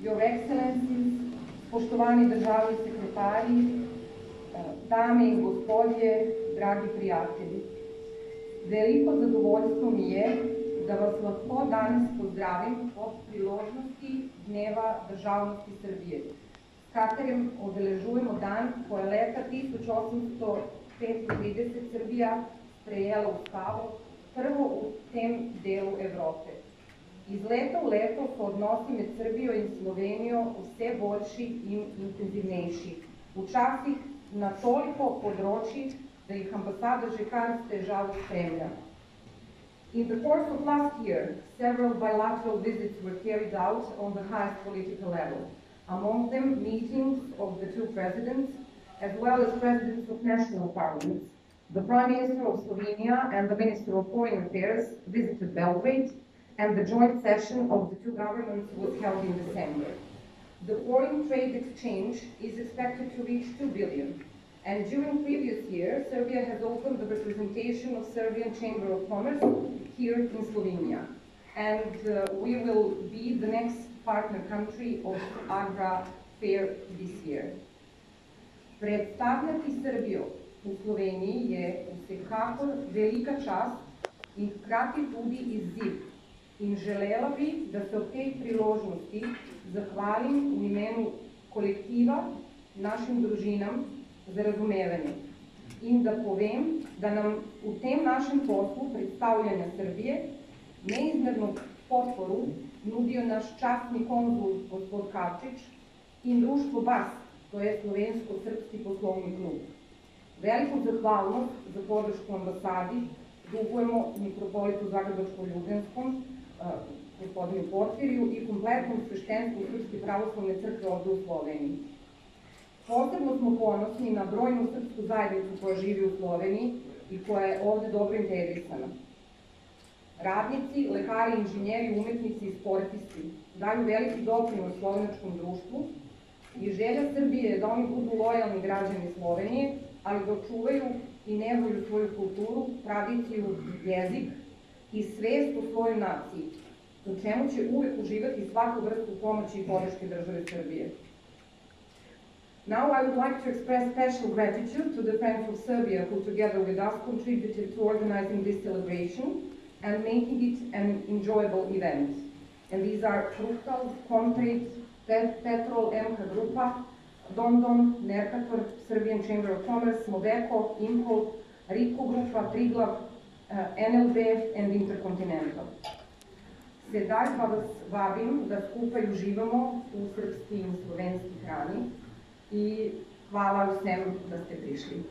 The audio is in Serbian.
Your Excellencies, spoštovani državni sekretarji, dame in gospodje, dragi prijatelji. Veliko zadovoljstvo mi je, da vas lahko danes pozdravim ob priložnosti Dneva državnosti Srbije, s katerim obeležujemo dan, ko je leta 1835 Srbija sprejela ustavo, prvo v tem delu Evrope. Iz leta v leto so odnosi med Srbijo in Slovenijo vse boljši in intenzivnejši. Včasih na toliko področjih, da jih ambasada že kar s težavo spremlja. In the course of last year, several bilateral visits were carried out on the highest political level. Among them, meetings of the two presidents, as well as presidents of national parliaments. The Prime Minister of Slovenia and the Minister of Foreign Affairs visited Belgrade, and the joint session of the two governments was held in December. The foreign trade exchange is expected to reach 2 billion, and during previous years, Serbia has opened the representation of Serbian Chamber of Commerce here in Slovenia, and we will be the next partner country of Agra Fair this year. Predstavljati Srbijo v Sloveniji je vsekakor velika čast in hkrati tudi izziv. In želela bi, da se ob tej priložnosti zahvalim v imenu kolektiva našim družinam za razumevanje in da povem, da nam v tem našem poslu predstavljanja Srbije neizmerno podporu nudijo naš častni konzul gospod Kavčič in društvo BAS, to je Slovensko-srpski poslovni klub. Veliko zahvalnost za podršku ambasadi dugujemo mitropolitu Zagrebačko-Ljubenskom, gospodinu Porfiriju i kompletnom sveštenstvu Srpske pravoslavne crkve ovde u Sloveniji. Posebno smo ponosni na brojnu srpsku zajednicu koja živi u Sloveniji i koja je ovde dobro integrisana. Radnici, lekari, inženjeri, umetnici i sportisti daju veliki doprinos slovenačkom društvu i želja Srbije je da oni budu lojalni građani Slovenije, ali da očuvaju i neguju svoju kulturu, tradiciju, jezik i svest o svojoj naciji, u čemu će uvek uživati svaku vrstu pomoći i podrške države Srbije. Now I would like to express special gratitude to the friends of Serbia who together with us contributed to organizing this celebration and making it an enjoyable event. And these are Fructal, Comtrade, Petrol, MK Grupa, Dondon, Mercator, Serbian Chamber of Commerce, Modeco, Impol, Riko Grupa, Triglav, NLB and Intercontinental. Sedaj pa vas vabim, da skupaj uživamo v srpski in slovenski hrani i hvala vsem, da ste prišli.